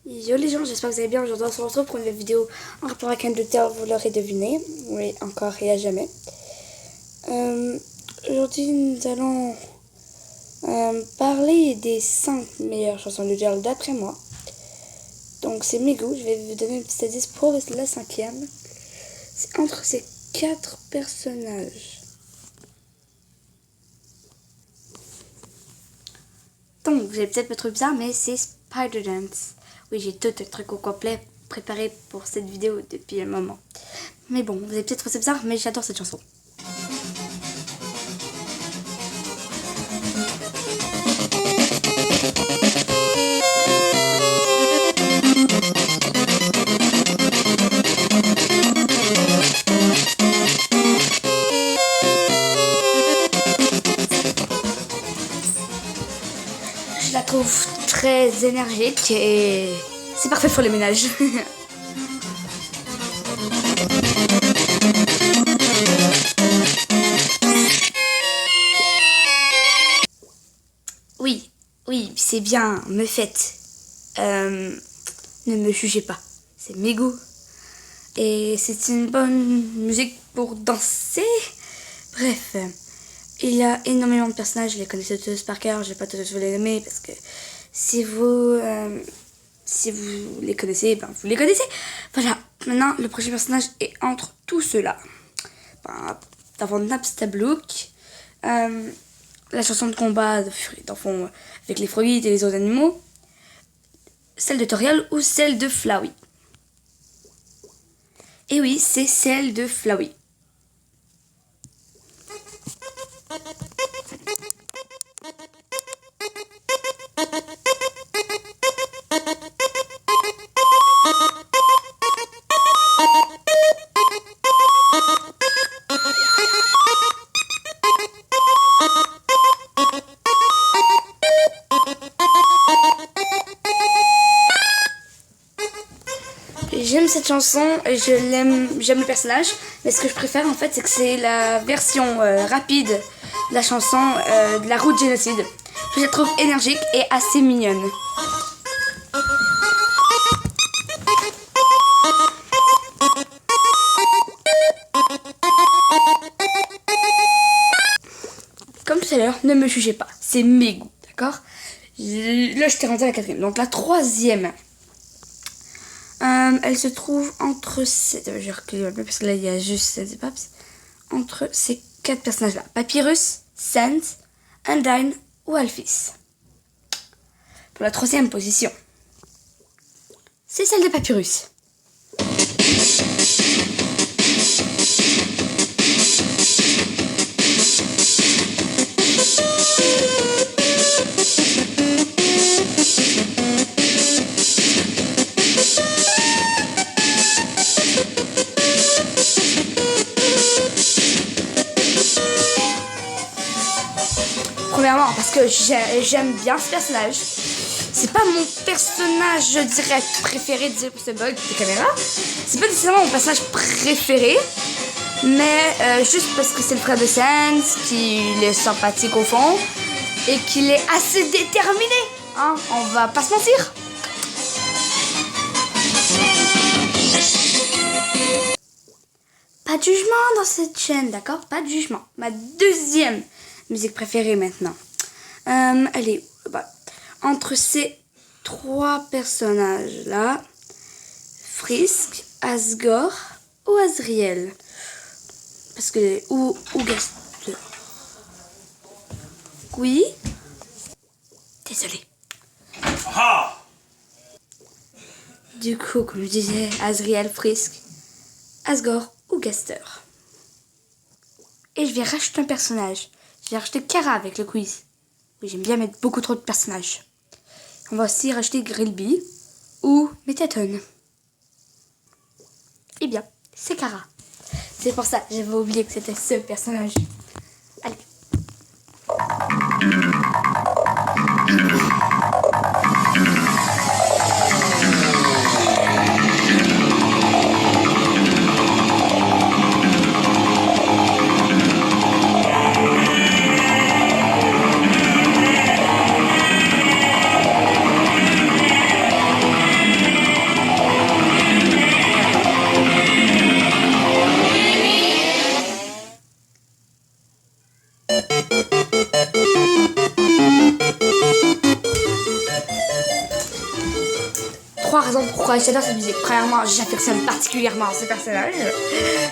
Yo les gens, j'espère que vous allez bien. Aujourd'hui on se retrouve pour une nouvelle vidéo en rapport avec Undertale, vous l'aurez deviné. Oui, encore et à jamais. Aujourd'hui nous allons parler des 5 meilleures chansons d'Undertale d'après moi. Donc c'est mes goûts, je vais vous donner un petit indice pour la 5e. C'est entre ces 4 personnages. Donc vous allez peut-être me trouver bizarre, mais c'est Spider Dance. Oui, j'ai tout un truc au complet préparé pour cette vidéo depuis un moment. Mais bon, vous allez peut-être trouver ça bizarre, mais j'adore cette chanson. Je la trouve très énergique et c'est parfait pour les ménages. Oui, c'est bien, me faites. Ne me jugez pas, c'est mes goûts. Et c'est une bonne musique pour danser. Bref, il y a énormément de personnages, je les connaissais tous par cœur, je vais pas tous vous les nommer parce que si vous les connaissez, ben vous les connaissez. Voilà, maintenant le prochain personnage est entre tous ceux-là. Ben, d'avant Napstablook, la chanson de combat d'enfant avec les fruits et les autres animaux, celle de Toriel ou celle de Flowey. Et oui, c'est celle de Flowey. J'aime cette chanson, j'aime le personnage, mais ce que je préfère en fait c'est que c'est la version rapide de la chanson de la route génocide. Je la trouve énergique et assez mignonne. Comme tout à l'heure, ne me jugez pas, c'est mes goûts, d'accord? Là je t'ai rendu à la 4e, donc la 3e. Elle se trouve entre ces... Je vais reculer un peu parce que là il y a juste ces paps. Entre ces 4 personnages là. Papyrus, Sans, Undyne ou Alphys. Pour la 3e position, c'est celle de Papyrus. Premièrement, parce que j'aime bien ce personnage. C'est pas mon personnage, je dirais, préféré de ce bug de caméra. C'est pas nécessairement mon personnage préféré. Mais juste parce que c'est le frère de Sans, qu'il est sympathique au fond. Et qu'il est assez déterminé. Hein, on va pas se mentir. Pas de jugement dans cette chaîne, d'accord? Pas de jugement. Ma 2e musique préférée maintenant. Elle est entre ces 3 personnages là, Frisk, Asgore ou Azriel. Parce que ou Gaster. Oui. Désolé. Ah. Du coup, comme je disais, Azriel, Frisk, Asgore ou Gaster. Et je vais racheter un personnage. Je vais racheter Kara avec le quiz. Oui, j'aime bien mettre beaucoup trop de personnages. On va aussi racheter Grillby ou Metaton. Eh bien, c'est Kara. C'est pour ça, j'avais oublié que c'était ce personnage. Allez. 3 raisons pourquoi j'adore cette musique. Premièrement, j'affectionne particulièrement ce personnage.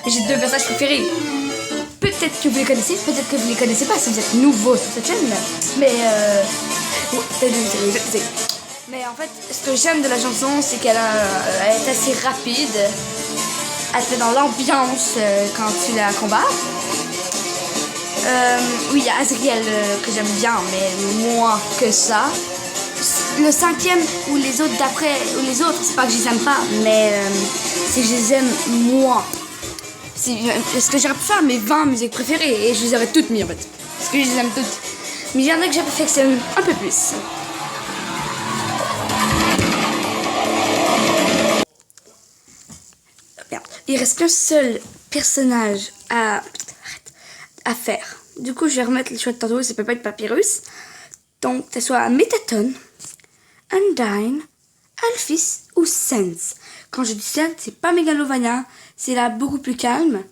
J'ai 2 personnages préférés. Peut-être que vous les connaissez, peut-être que vous les connaissez pas si vous êtes nouveau sur cette chaîne. Mais mais en fait, ce que j'aime de la chanson, c'est qu'elle est assez rapide. Elle te met dans l'ambiance quand tu la combats. Oui, il y a Azriel que j'aime bien, mais moins que ça. Le 5e ou les autres d'après, ou les autres, c'est pas que je les aime pas, mais c'est que je les aime moins. Parce que j'aurais pu faire mes 20 musiques préférées et je les aurais toutes mis en fait. Parce que je les aime toutes. Mais il y en a que j'affectionne un peu plus. Il reste qu'un seul personnage à faire. Du coup, je vais remettre le choix de tantôt, ça peut pas être Papyrus. Donc, que ce soit Métatone, Undyne, Alphys ou Sense. Quand je dis Sense, c'est pas Megalovania, c'est là beaucoup plus calme.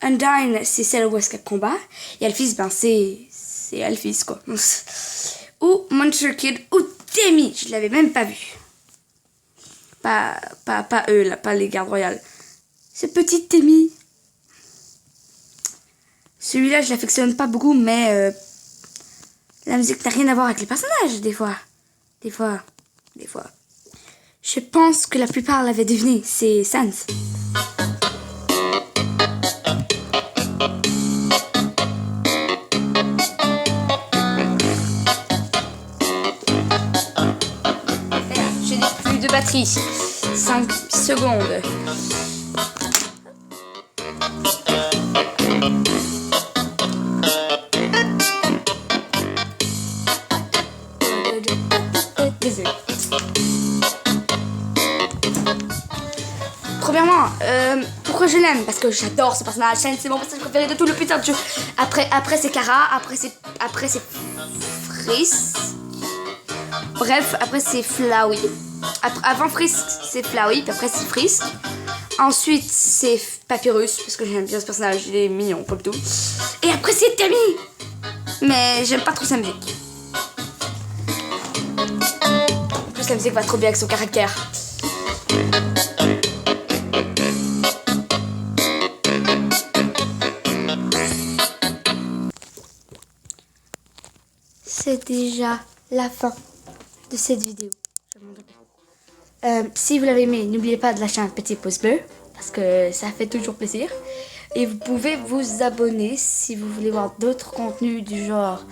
Undyne, c'est celle où est-ce qu'elle combat. Et Alphys, ben c'est Alphys quoi. Ou Monster Kid ou Demi, je l'avais même pas vu. Pas eux là, pas les gardes royales. Ce petit Demi. Celui-là, je l'affectionne pas beaucoup, mais la musique n'a rien à voir avec les personnages, des fois. Je pense que la plupart l'avaient deviné, c'est Sans. Je n'ai plus de batterie. 5 secondes. Désolé. Premièrement, pourquoi je l'aime? Parce que j'adore ce personnage. C'est mon personnage préféré de tout le putain de jeu. Après c'est Kara, après c'est Frisk. Bref, après c'est Flowey. Avant Frisk, c'est Flowey, puis après c'est Frisk. Ensuite, c'est Papyrus, parce que j'aime bien ce personnage, il est mignon, comme tout. Et après, c'est Demi. Mais j'aime pas trop sa musique. En plus, la musique va trop bien avec son caractère. C'est déjà la fin de cette vidéo. Si vous l'avez aimé, n'oubliez pas de lâcher un petit pouce bleu, parce que ça fait toujours plaisir. Et vous pouvez vous abonner si vous voulez voir d'autres contenus du genre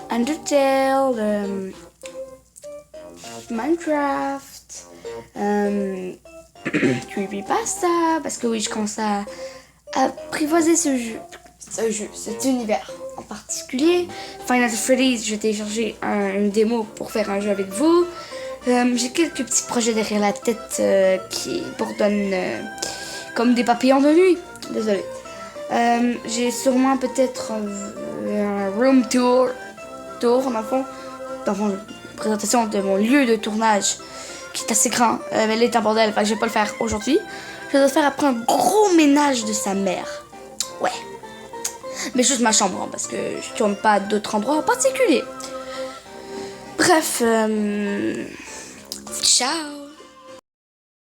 Undertale, Minecraft, Creepypasta, parce que oui, je commence à apprivoiser cet univers en particulier. Final Freddy's, je vais télécharger une démo pour faire un jeu avec vous. J'ai quelques petits projets derrière la tête qui bourdonnent comme des papillons de nuit. Désolé. J'ai sûrement peut-être un room tour dans le fond, une présentation de mon lieu de tournage qui est assez grand, mais elle est un bordel, enfin je vais pas le faire aujourd'hui. Je dois faire après un gros ménage de sa mère. Ouais. Mais juste ma chambre, hein, parce que je tourne pas d'autres endroits en particulier. Bref, ciao.